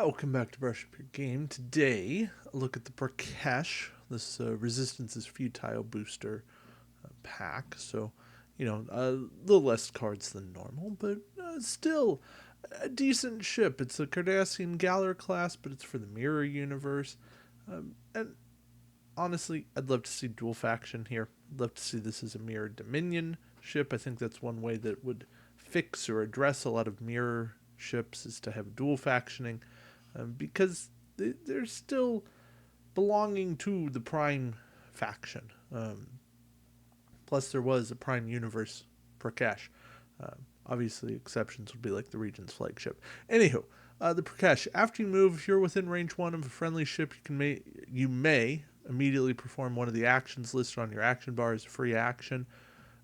Welcome back to Brush Up Your Game. Today, a look at the Prakesh, this Resistance is Futile booster pack. So, a little less cards than normal, but still a decent ship. It's a Cardassian Galar class, but it's for the Mirror Universe. And honestly, I'd love to see dual faction here. I'd love to see this as a Mirror Dominion ship. I think that's one way that would fix or address a lot of mirror ships, is to have dual factioning, because they're still belonging to the Prime faction. Plus, there was a Prime Universe Prakesh. Obviously, exceptions would be like the Regent's flagship. Anywho, the Prakesh. After you move, if you're within range 1 of a friendly ship, you may immediately perform one of the actions listed on your action bar as a free action.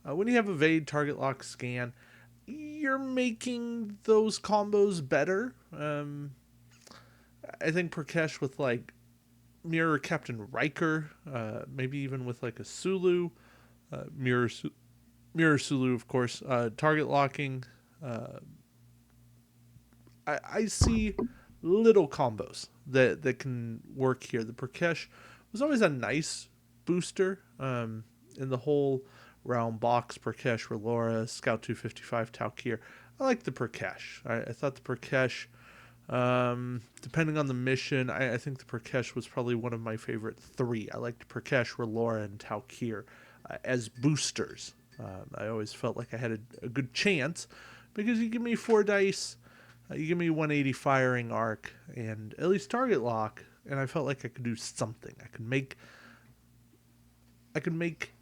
When you have evade, target lock, scan, you're making those combos better. I think Prakesh with like Mirror Captain Riker, maybe even with like a Sulu, Mirror Sulu, of course, target locking. I see little combos that can work here. The Prakesh was always a nice booster in the whole realm. Box, Prakesh, Relora, Scout 255, Taukir. I like the Prakesh. I thought the Prakesh, depending on the mission, I think the Prakesh was probably one of my favorite three. I liked Prakesh, Relora, and Taukir as boosters. I always felt like I had a good chance because you give me 4 dice, you give me 180 firing arc, and at least target lock, and I felt like I could do something. I could make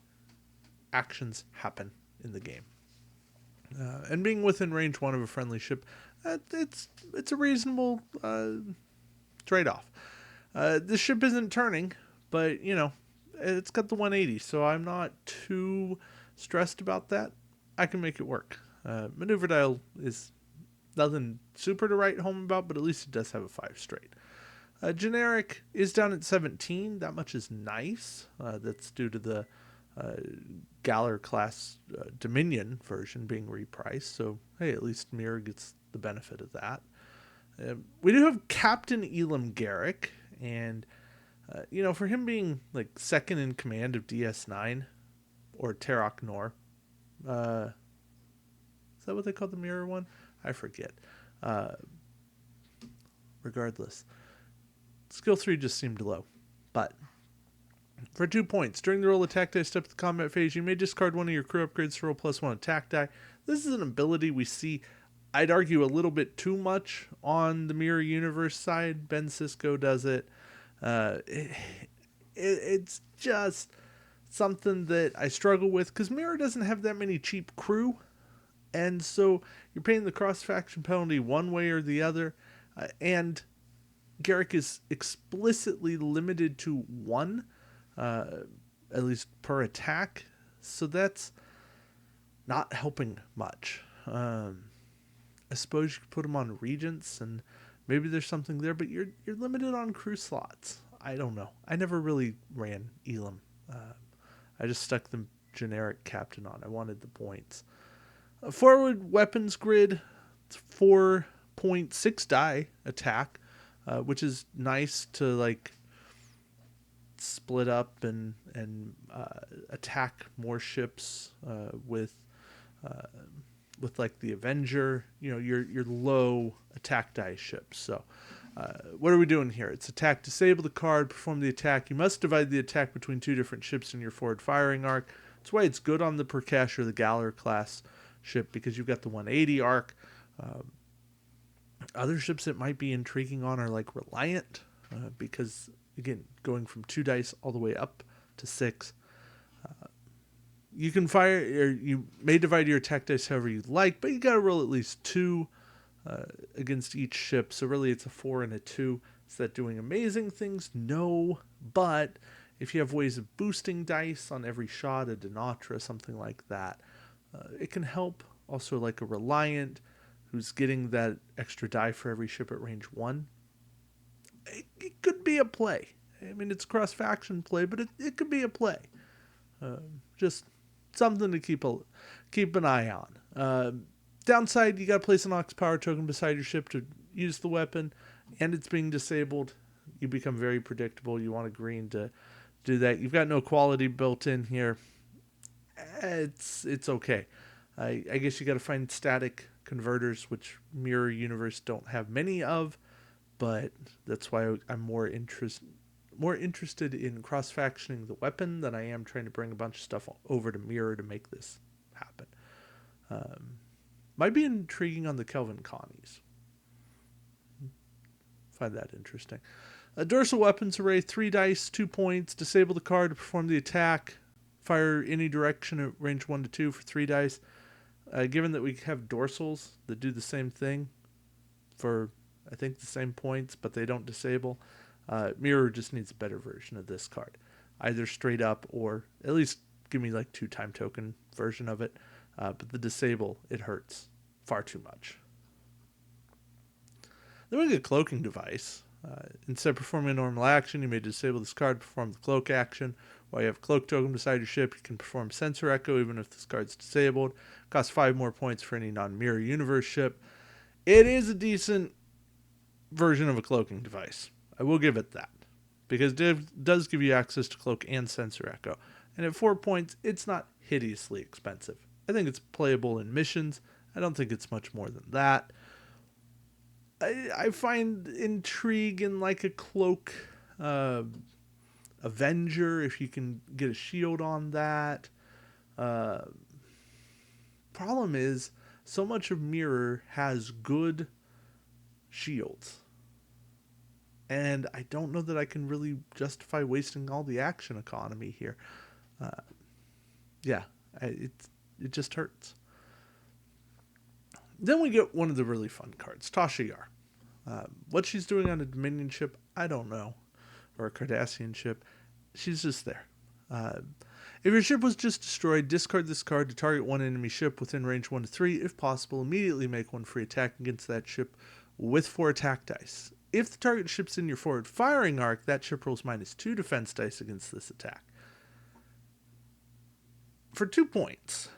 actions happen in the game. And being within range 1 of a friendly ship, it's a reasonable trade-off. The ship isn't turning, but it's got the 180, so I'm not too stressed about that. I can make it work. Maneuver dial is nothing super to write home about, but at least it does have a 5 straight. Generic is down at 17. That much is nice. That's due to the Galar class Dominion version being repriced. So, hey, at least Mirror gets the benefit of that. We do have Captain Elam Garak, and for him being like second in command of DS9 or Terok Nor, is that what they call the Mirror one? I forget. Regardless, skill 3 just seemed low, but for 2 points, during the roll attack die step of the combat phase, you may discard one of your crew upgrades to roll +1 attack die. This is an ability we see, I'd argue, a little bit too much on the Mirror Universe side. Ben Sisko does it. It's just something that I struggle with because Mirror doesn't have that many cheap crew, and so you're paying the cross-faction penalty one way or the other, and Garak is explicitly limited to 1, at least per attack, so that's not helping much. I suppose you could put him on Regents, and maybe there's something there, but you're limited on crew slots. I don't know. I never really ran Elam. I just stuck the generic captain on. I wanted the points. Forward weapons grid, it's 4.6 die attack, which is nice to like split up and attack more ships with like the Avenger, your low attack die ships. So what are we doing here? It's attack, disable the card, perform the attack. You must divide the attack between 2 different ships in your forward firing arc. That's why it's good on the Prakesh or the Galar class ship, because you've got the 180 arc. Other ships that might be intriguing on are like Reliant, because again, going from 2 dice all the way up to 6. You can fire, or you may divide your attack dice however you like, but you got to roll at least 2 against each ship. So really, it's a 4 and a 2. Is that doing amazing things? No, but if you have ways of boosting dice on every shot, a Denatra, something like that, it can help. Also, like a Reliant, who's getting that extra die for every ship at range 1. It could be a play. I mean, it's cross-faction play, but it could be a play. Just something to keep an eye on. Downside, you got to place an Ox Power token beside your ship to use the weapon. and it's being disabled, you become very predictable. You want a green to do that. You've got no quality built in here. It's okay. I guess you got to find static converters, which Mirror Universe don't have many of, but that's why I'm more interested in cross factioning the weapon than I am trying to bring a bunch of stuff over to Mirror to make this happen. Might be intriguing on the Kelvin Connies. Find that interesting. A dorsal weapons array, 3 dice, 2 points. Disable the card to perform the attack. Fire any direction at range 1 to 2 for 3 dice. Given that we have dorsals that do the same thing for, I think, the same points, but they don't disable, Mirror just needs a better version of this card. Either straight up or at least give me like 2 time token version of it. But the disable, it hurts far too much. Then we get a cloaking device. Instead of performing a normal action, you may disable this card to perform the cloak action. While you have a cloak token beside your ship, you can perform sensor echo even if this card's disabled. Costs 5 more points for any non-Mirror Universe ship. It is a decent version of a cloaking device. I will give it that. Because it does give you access to cloak and sensor echo. And at 4 points, it's not hideously expensive. I think it's playable in missions. I don't think it's much more than that. I find intrigue in like a cloak Avenger, if you can get a shield on that. Problem is, so much of Mirror has good shields. And I don't know that I can really justify wasting all the action economy here. It just hurts. Then we get one of the really fun cards, Tasha Yar. What she's doing on a Dominion ship, I don't know. Or a Cardassian ship. She's just there. If your ship was just destroyed, discard this card to target one enemy ship within range 1 to 3. If possible, immediately make 1 free attack against that ship with 4 attack dice. If the target ship's in your forward firing arc, that ship rolls -2 defense dice against this attack. For 2 points,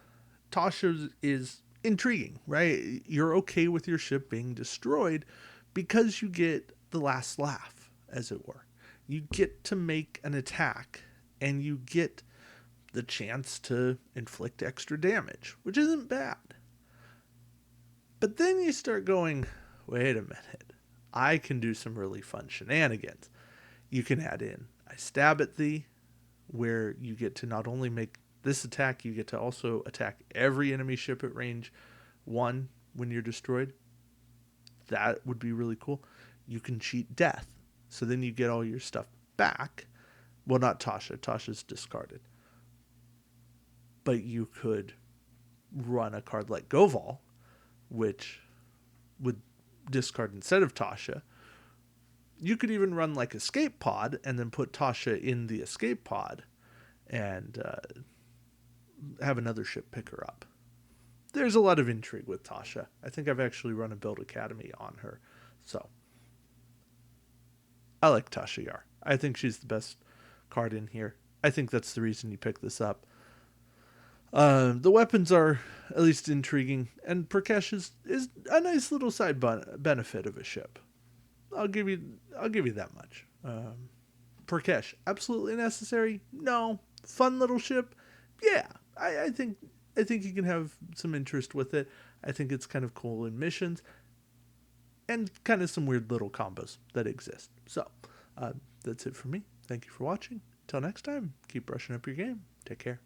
Tasha is intriguing, right? You're okay with your ship being destroyed because you get the last laugh, as it were. You get to make an attack, and you get the chance to inflict extra damage, which isn't bad. But then you start going, wait a minute, I can do some really fun shenanigans. You can add in, I stab at thee, where you get to not only make this attack, you get to also attack every enemy ship at range 1 when you're destroyed. That would be really cool. You can cheat death. So then you get all your stuff back. Well, not Tasha. Tasha's discarded. But you could run a card like Goval, which would discard instead of Tasha. You could even run like Escape Pod and then put Tasha in the Escape Pod and have another ship pick her up. There's a lot of intrigue with Tasha. I think I've actually run a build academy on her. So, I like Tasha Yar. I think she's the best card in here. I think that's the reason you pick this up. The weapons are at least intriguing, and Prakesh is a nice little side benefit of a ship. I'll give you that much. Prakesh, absolutely necessary? No. Fun little ship? Yeah. I think you can have some interest with it. I think it's kind of cool in missions, and kind of some weird little combos that exist. So, that's it for me. Thank you for watching. Until next time, keep brushing up your game. Take care.